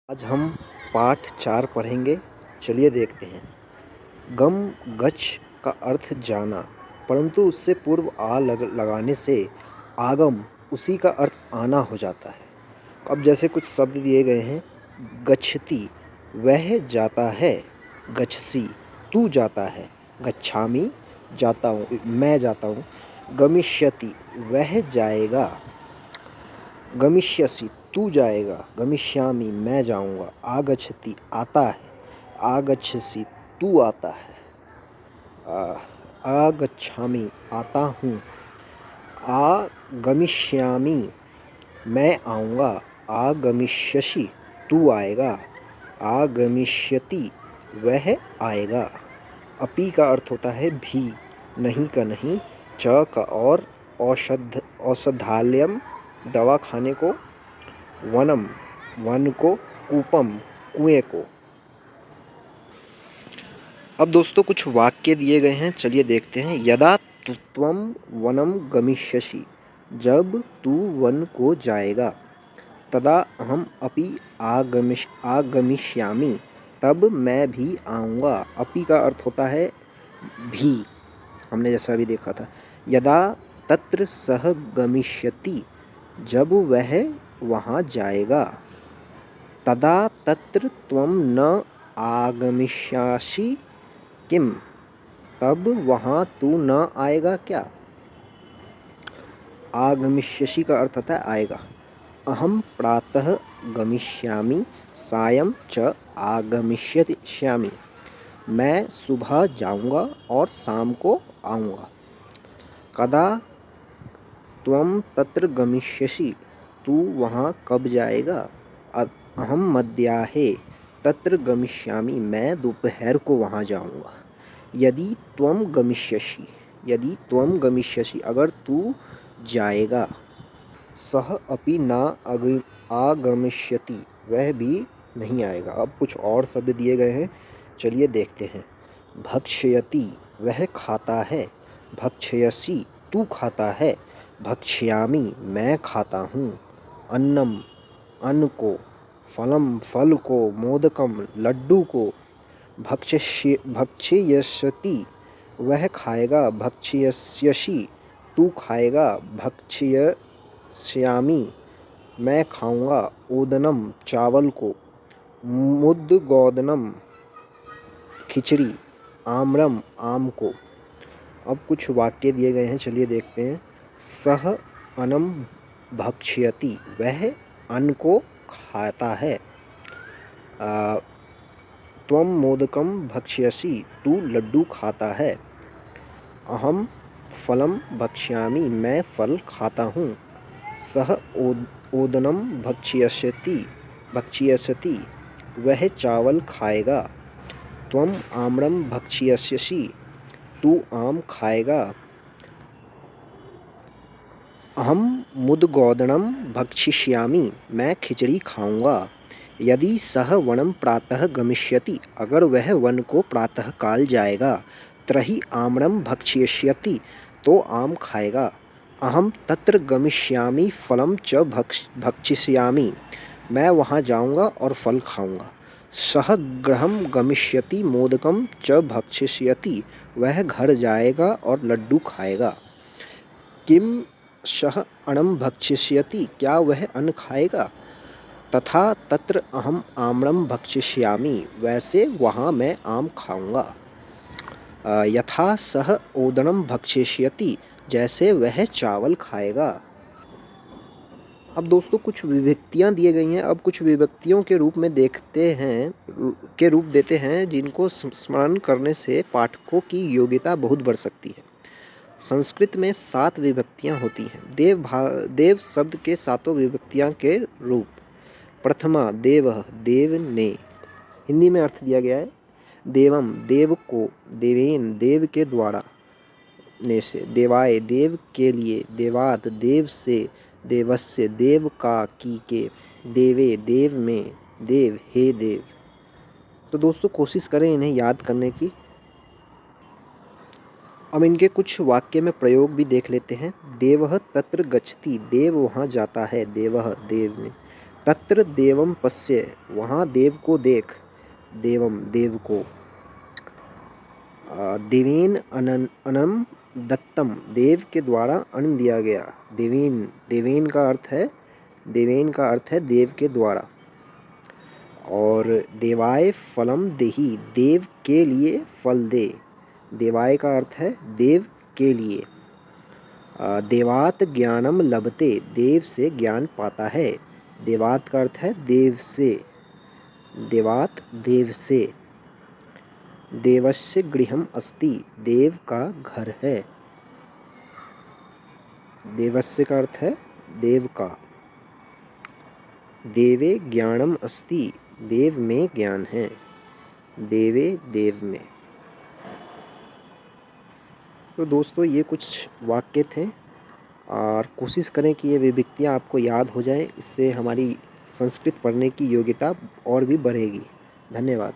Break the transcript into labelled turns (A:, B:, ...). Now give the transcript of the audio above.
A: आज हम पाठ 4 पढ़ेंगे। चलिए देखते हैं। गम गच्छ का अर्थ जाना, परंतु उससे पूर्व लगाने से आगम उसी का अर्थ आना हो जाता है। अब जैसे कुछ शब्द दिए गए हैं। गच्छति वह जाता है, गच्छसि तू जाता है, गच्छामि जाता हूँ, मैं जाता हूँ, गमिष्यति वह जाएगा, गमिष्यसि तू जाएगा, गमिष्यामि मैं जाऊंगा, आगच्छति आता है, आगच्छसि तू आता है, आगच्छामि आता हूँ, आगमिष्यामि मैं आऊँगा, आगमिष्यसि तू आएगा, आगमिष्यति वह आएगा। अपि का अर्थ होता है भी, नहीं का नहीं, च का और, औषधालयम दवा खाने को, वनम वन को, कूपम कुएं को। अब दोस्तों कुछ वाक्य दिए गए हैं, चलिए देखते हैं। यदा त्वम वनम गमिष्यसि जब तू वन को जाएगा, तदा अहम अपि आगमिष्यामि तब मैं भी आऊँगा। अपि का अर्थ होता है भी, हमने जैसा अभी देखा था। यदा तत्र सह गमिष्यति जब वह वहाँ जाएगा, तदा तत्र त्वं न आगमिष्यासि किम तब वहाँ तू न आएगा क्या। आगमिष्यसि का अर्थ होता है आएगा। अहम प्रातः गमिष्यामि सायं च आगमिष्यामि मैं सुबह जाऊंगा और शाम को आऊँगा। कदा त्वं तत्र गमिष्यसि तू वहाँ कब जाएगा। अहम मध्याहे तत्र गमिष्यामि मैं दोपहर को वहाँ जाऊँगा। यदि त्वं गमिष्यसि, यदि त्वं गमिष्यसि अगर तू जाएगा, सह अपि न आगमिष्यति वह भी नहीं आएगा। अब कुछ और शब्द दिए गए हैं, चलिए देखते हैं। भक्ष्यति वह खाता है, भक्ष्यसि तू खाता है, भक्ष्यामि मैं खाता हूँ, अन्नम अन्न को, फलम फल को, मोदकम लड्डू को, भक्ष्यसति वह खाएगा, भक्ष्यस्यसि तू खाएगा, भक्ष्यस्यामि मैं खाऊंगा, ओदनम चावल को, मुद्गोदनम खिचड़ी, आम्रम आम को। अब कुछ वाक्य दिए गए हैं, चलिए देखते हैं। सह अन्नम भक्ष्यति वह अन्न को खाता है, त्वं मोदकम भक्ष्यसि तू लड्डू खाता है, अहम फलम भक्ष्यामि मैं फल खाता हूँ, सह ओदनम भक्ष्यसति वह चावल खाएगा, त्वं आम्रम भक्ष्यसि तू आम खाएगा, अहम मुद्गोदनम भक्षिष्यामि मैं खिचड़ी खाऊंगा। यदि सह वनम प्रातः गमिष्यति अगर वह वन को प्रातः काल जाएगा, तर्हि आम्रम भक्षयिष्यति तो आम खाएगा, अहम तत्र गमिष्यामि फलम च भक्षिष्यामि मैं वहाँ जाऊँगा और फल खाऊंगा, सह गृहम गमिष्यति मोदकम च भक्षिष्यति वह घर जाएगा और लड्डू खाएगा। किम सह अन्नम भक्षिष्यति क्या वह अन्न खाएगा, तथा तत्र अहम आम्रम भक्षिष्यामि वैसे वहाँ मैं आम खाऊंगा, यथा सह ओदनम भक्षिष्यति जैसे वह चावल खाएगा। अब दोस्तों कुछ विभक्तियाँ दिए गई हैं। अब कुछ विभक्तियों के रूप में देखते हैं, के रूप देते हैं जिनको स्मरण करने से पाठकों की योग्यता बहुत बढ़ सकती है। संस्कृत में 7 विभक्तियाँ होती हैं। देव शब्द के 7 विभक्तियाँ के रूप। प्रथमा देवः देव ने, हिंदी में अर्थ दिया गया है देवम देव को, देवेन देव के द्वारा, ने से, देवाय देव के लिए, देवात देव से, देवस्य देव का की के, देवे देव में, देव हे देव। तो दोस्तों कोशिश करें इन्हें याद करने की। अब इनके कुछ वाक्य में प्रयोग भी देख लेते हैं। देवः तत्र गच्छति देव वहाँ जाता है, देवः देव में। तत्र देवम पश्य, वहाँ देव को देख, देवम देव को। देवेन अनम दत्तम, देव के द्वारा अन्न दिया गया। देवेन, देवेन का अर्थ है, देवेन का अर्थ है देव के द्वारा। और देवाय फलम देहि, देव के लिए फल दे। देवाय का अर्थ है देव के लिए। देवात ज्ञानम लभते, देव से ज्ञान पाता है। देवात का अर्थ है देव से, देवात देव से। देवस्य गृहम अस्ति, देव का घर है। देवस्य का अर्थ है देव का। देवे ज्ञानम अस्ति, देव में ज्ञान है। देवे देव में। तो दोस्तों ये कुछ वाक्य थे और कोशिश करें कि ये विभक्तियाँ आपको याद हो जाएं, इससे हमारी संस्कृत पढ़ने की योग्यता और भी बढ़ेगी। धन्यवाद।